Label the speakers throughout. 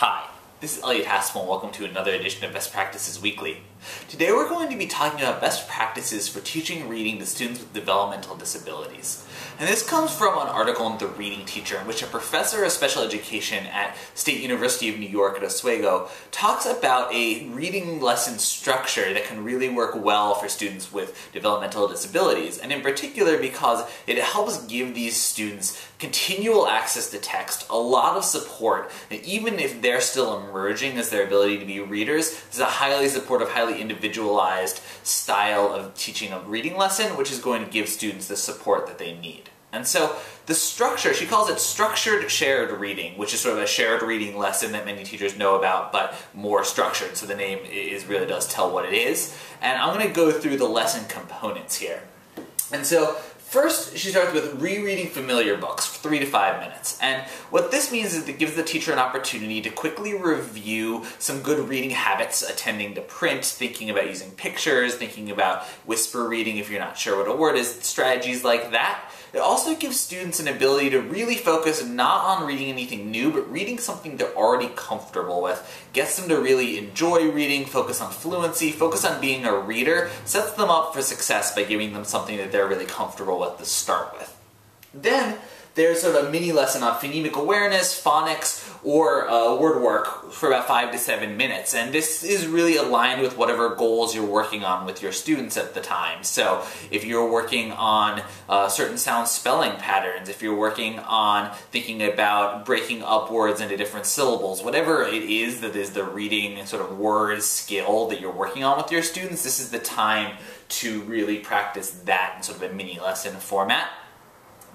Speaker 1: Hi, this is Elliot Haspel and welcome to another edition of Best Practices Weekly. Today we're going to be talking about best practices for teaching reading to students with developmental disabilities. And this comes from an article in The Reading Teacher in which a professor of special education at State University of New York at Oswego talks about a reading lesson structure that can really work well for students with developmental disabilities, and in particular because it helps give these students continual access to text, a lot of support, and even if they're still emerging as their ability to be readers, this is a highly supportive, highly individualized style of teaching a reading lesson, which is going to give students the support that they need. And so the structure, she calls it structured shared reading, which is sort of a shared reading lesson that many teachers know about, but more structured, so the name really does tell what it is. And I'm going to go through the lesson components here. And so first, she starts with rereading familiar books for 3 to 5 minutes. And what this means is it gives the teacher an opportunity to quickly review some good reading habits, attending to print, thinking about using pictures, thinking about whisper reading if you're not sure what a word is, strategies like that. It also gives students an ability to really focus not on reading anything new, but reading something they're already comfortable with. Gets them to really enjoy reading, focus on fluency, focus on being a reader, sets them up for success by giving them something that they're really comfortable with to start with. Then there's sort of a mini lesson on phonemic awareness, phonics, or word work for about 5 to 7 minutes. And this is really aligned with whatever goals you're working on with your students at the time. So if you're working on certain sound spelling patterns, if you're working on thinking about breaking up words into different syllables, whatever it is that is the reading sort of word skill that you're working on with your students, this is the time to really practice that in sort of a mini lesson format.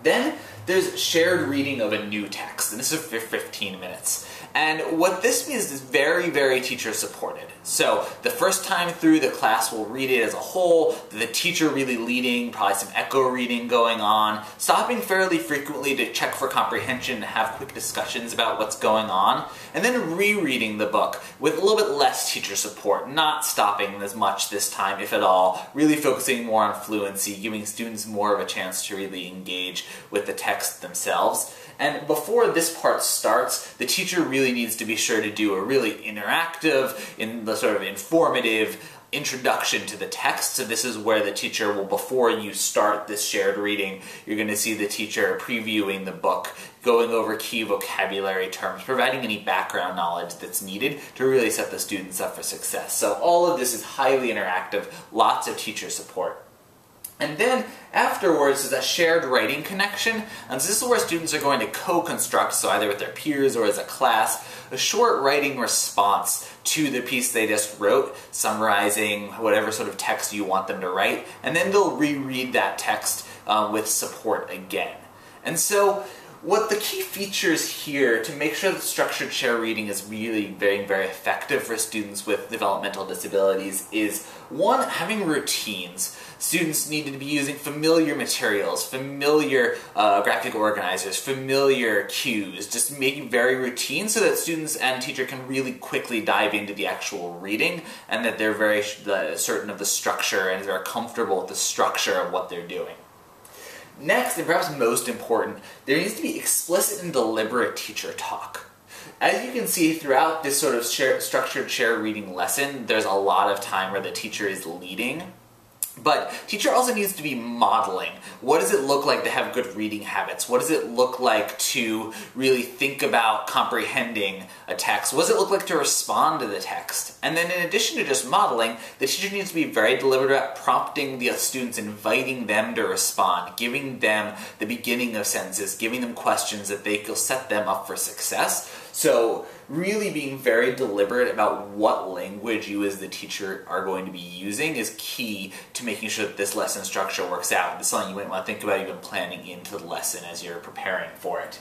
Speaker 1: Then there's shared reading of a new text, and this is for 15 minutes. And what this means is very, very teacher supported. So the first time through, the class will read it as a whole, the teacher really leading, probably some echo reading going on, stopping fairly frequently to check for comprehension and have quick discussions about what's going on, and then rereading the book with a little bit less teacher support, not stopping as much this time, if at all, really focusing more on fluency, giving students more of a chance to really engage with the text themselves. And before this part starts, the teacher really needs to be sure to do a really interactive, in the sort of informative introduction to the text. So this is where the teacher will, before you start this shared reading, you're going to see the teacher previewing the book, going over key vocabulary terms, providing any background knowledge that's needed to really set the students up for success. So all of this is highly interactive, lots of teacher support. And then afterwards is a shared writing connection, and so this is where students are going to co-construct, so either with their peers or as a class, a short writing response to the piece they just wrote, summarizing whatever sort of text you want them to write, and then they'll reread that text with support again. And so what the key features here to make sure that structured share reading is really very, very effective for students with developmental disabilities is, one, having routines. Students need to be using familiar materials, familiar graphic organizers, familiar cues, just making very routine so that students and teacher can really quickly dive into the actual reading and that they're very certain of the structure and they're comfortable with the structure of what they're doing. Next, and perhaps most important, there needs to be explicit and deliberate teacher talk. As you can see throughout this sort of structured share reading lesson, there's a lot of time where the teacher is leading. But teacher also needs to be modeling. What does it look like to have good reading habits? What does it look like to really think about comprehending a text? What does it look like to respond to the text? And then in addition to just modeling, the teacher needs to be very deliberate about prompting the students, inviting them to respond, giving them the beginning of sentences, giving them questions that will set them up for success. So really being very deliberate about what language you as the teacher are going to be using is key to making sure that this lesson structure works out. This is something you might want to think about even planning into the lesson as you're preparing for it.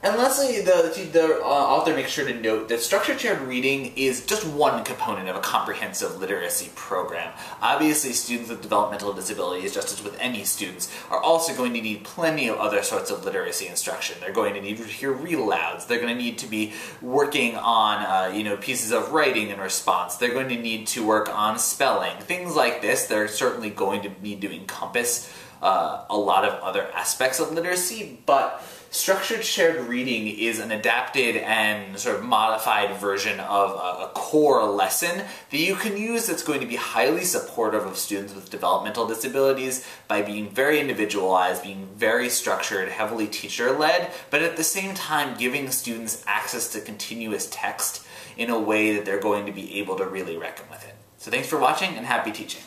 Speaker 1: And lastly, the author makes sure to note that structured shared reading is just one component of a comprehensive literacy program. Obviously, students with developmental disabilities, just as with any students, are also going to need plenty of other sorts of literacy instruction. They're going to need to hear read-alouds. They're going to need to be working on pieces of writing in response. They're going to need to work on spelling. Things like this, they're certainly going to need to encompass a lot of other aspects of literacy, but Structured shared reading is an adapted and sort of modified version of a core lesson that you can use that's going to be highly supportive of students with developmental disabilities by being very individualized, being very structured, heavily teacher-led, but at the same time giving students access to continuous text in a way that they're going to be able to really reckon with it. So thanks for watching and happy teaching.